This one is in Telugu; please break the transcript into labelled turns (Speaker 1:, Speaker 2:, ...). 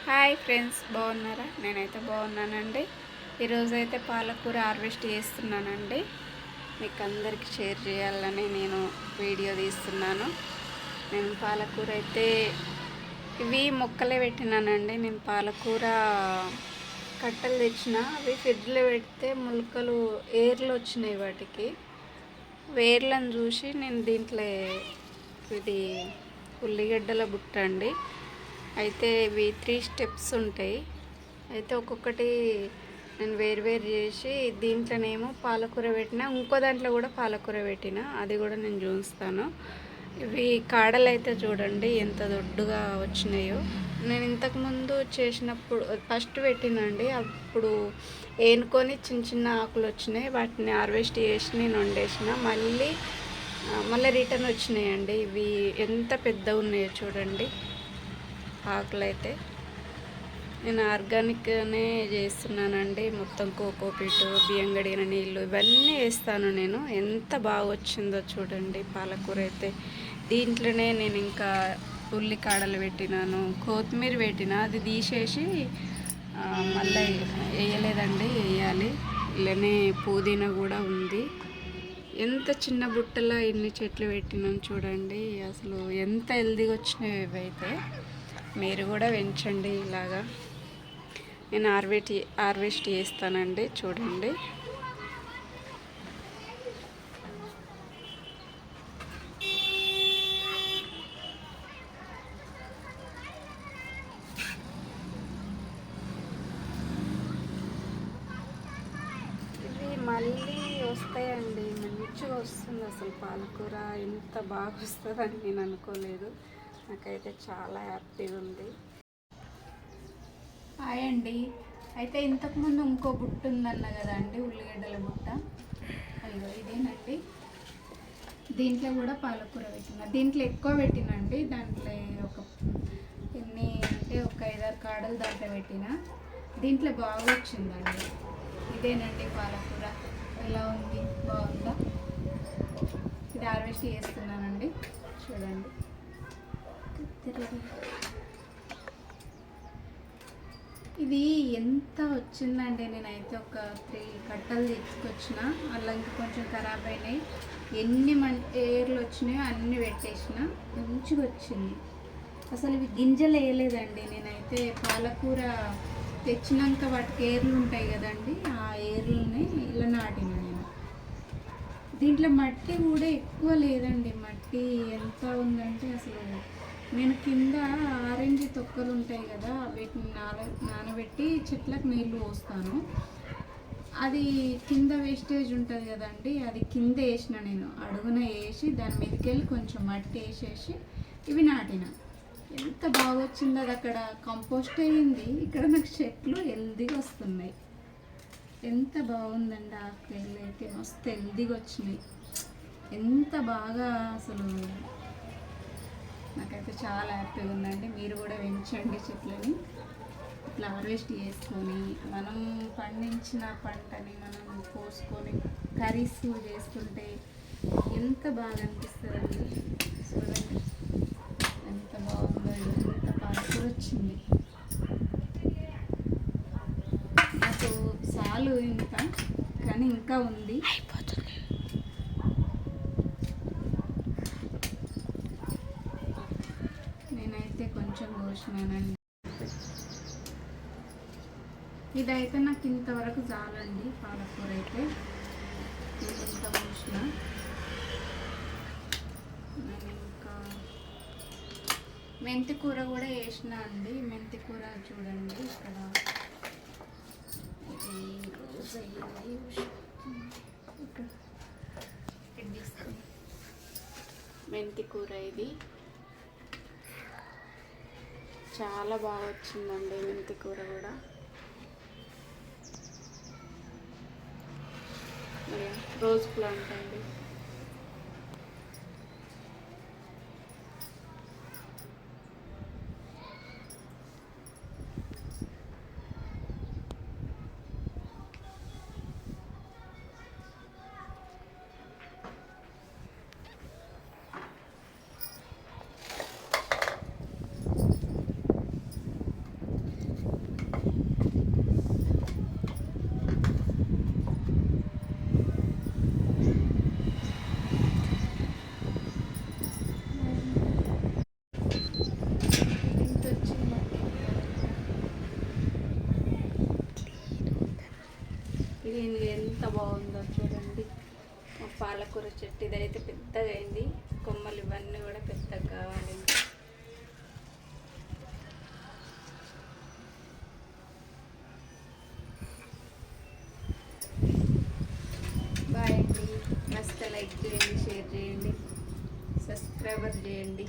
Speaker 1: హాయ్ ఫ్రెండ్స్, బాగున్నారా? నేనైతే బాగున్నానండి. ఈరోజైతే పాలకూర హార్వెస్ట్ చేస్తున్నానండి. మీకు అందరికీ షేర్ చేయాలని నేను వీడియో తీస్తున్నాను. నేను పాలకూర అయితే ఇవి మొక్కలే పెట్టినానండి. నేను పాలకూర కట్టలు తెచ్చిన, అవి ఫ్రిడ్జ్లో పెడితే మొలకలు ఏర్లు వచ్చినాయి. వాటికి వేర్లను చూసి నేను దీంట్లో ఇది ఉల్లిగడ్డల బుట్ట అండి. అయితే ఇవి 3 స్టెప్స్ ఉంటాయి. అయితే ఒక్కొక్కటి నేను వేరు చేసి దీంట్లోనేమో పాలకూర పెట్టిన, ఇంకో దాంట్లో కూడా పాలకూర పెట్టిన, అది కూడా నేను చూపిస్తాను. ఇవి కాడలు అయితే చూడండి ఎంత దొడ్డుగా వచ్చినాయో. నేను ఇంతకుముందు చేసినప్పుడు ఫస్ట్ పెట్టినండి, అప్పుడు ఏనుకొని చిన్న చిన్న ఆకులు వచ్చినాయి. వాటిని హార్వెస్ట్ చేసి నేను వండేసిన, మళ్ళీ రిటర్న్ వచ్చినాయండి. ఇవి ఎంత పెద్దగా ఉన్నాయో చూడండి. ఆకులు అయితే నేను ఆర్గానిక్గానే చేస్తున్నానండి. మొత్తం కోకోపీటు, బియ్యం గడిగిన నీళ్ళు ఇవన్నీ వేస్తాను నేను. ఎంత బాగా వచ్చిందో చూడండి పాలకూర అయితే. దీంట్లోనే నేను ఇంకా ఉల్లికాడలు పెట్టినాను, కొత్తిమీర పెట్టిన, అది తీసేసి మళ్ళీ వేయలేదండి, వేయాలి. ఇలానే పుదీనా కూడా ఉంది. ఎంత చిన్న బుట్టలో ఇన్ని చెట్లు పెట్టినాను చూడండి. అసలు ఎంత హెల్దీగా వచ్చినాయి ఇవైతే. మీరు కూడా పెంచండి ఇలాగా. నేను హార్వెస్ట్ చేస్తానండి, చూడండి. ఇవి మళ్ళీ వస్తాయండి, మంచిగా వస్తుంది. అసలు పాలకూర ఎంత బాగా వస్తుందని నేను అనుకోలేదు. నాకైతే చాలా హ్యాపీగా ఉంది. హాయ్ అండి. అయితే ఇంతకుముందు ఇంకో బుట్ట ఉందన్న కదా అండి, ఉల్లిగడ్డల బుట్ట. అయ్యో ఇదేనండి. దీంట్లో కూడా పాలకూర పెట్టిన, దీంట్లో ఎక్కువ పెట్టినండి. దాంట్లో ఎన్ని అంటే ఒక 5-6 కాడలు దాంట్లో పెట్టిన. దీంట్లో బాగా వచ్చిందండి. ఇదేనండి పాలకూర. ఎలా ఉంది, బాగుందా? ఇది హార్వెస్ట్ చేస్తున్నానండి, చూడండి. ఇది ఎంత వచ్చిందండి. నేనైతే ఒక 3 కట్టలు తీసుకొచ్చిన, అలా ఇంకా కొంచెం ఖరాబ్ అయినాయి. ఎన్ని ఏర్లు వచ్చినాయో అన్నీ పెట్టేసిన, మంచిగా వచ్చింది. అసలు ఇవి గింజలు వేయలేదండి. నేనైతే పాలకూర తెచ్చినాక వాటికి ఏర్లు ఉంటాయి కదండి, ఆ ఏర్లని ఇలా నాటిన నేను. దీంట్లో మట్టి కూడా ఎక్కువ లేదండి. మట్టి ఎంత ఉందంటే అసలు నేను కింద ఆరెంజ్ తొక్కలు ఉంటాయి కదా, వీటిని నానబెట్టి చెట్లకు నీళ్లు పోస్తాను. అది కింద వేస్టేజ్ ఉంటుంది కదండి, అది కింద వేసిన నేను, అడుగున వేసి దాని మీదకి వెళ్ళి కొంచెం మట్టి వేసేసి ఇవి నాటిన. ఎంత బాగా వచ్చిందో. అది అక్కడ కంపోస్ట్ అయ్యింది, ఇక్కడ నాకు చెట్లు హెల్దీగా వస్తున్నాయి. ఎంత బాగుందండి. ఆకులు అయితే మస్తు హెల్దీగా వచ్చినాయి. ఎంత బాగా అసలు నాకైతే చాలా హ్యాపీగా ఉందండి. మీరు కూడా పెంచండి చెట్లని. ఇట్లా హార్వెస్ట్ చేసుకొని మనం పండించిన పంటని మనం కోసుకొని కర్రీస్ చేసుకుంటే ఎంత బాగా అనిపిస్తుందండి. చూడండి ఎంత బాగుందో. ఎంత పాలకూర వచ్చింది. నాకు చాలు ఇంత, కానీ ఇంకా ఉంది. నేనైతే కొంచెం కోసినానండి. ఇదైతే నాకు ఇంతవరకు చాలండి. పాలకూర అయితే ఇంత కోసిన. నేను ఇంకా మెంతి కూర కూడా వేసిన అండి. మెంతి కూర చూడండి ఇక్కడ. ఇది రోజు అయ్యింది. మెంతి కూర ఇది చాలా బాగా వచ్చిందండి. మెంతి కూర కూడా రోజ్ ప్లాంట్ అండి. గ్రీన్గా ఎంత బాగుందో చూడండి. మా పాలకూర చెట్టు ఇదైతే పెద్దగా అయింది. కొమ్మలు ఇవన్నీ కూడా పెద్దగా కావాలి. బాయ్ అండి. నచ్చితే లైక్ చేయండి, షేర్ చేయండి, సబ్స్క్రైబర్ చేయండి.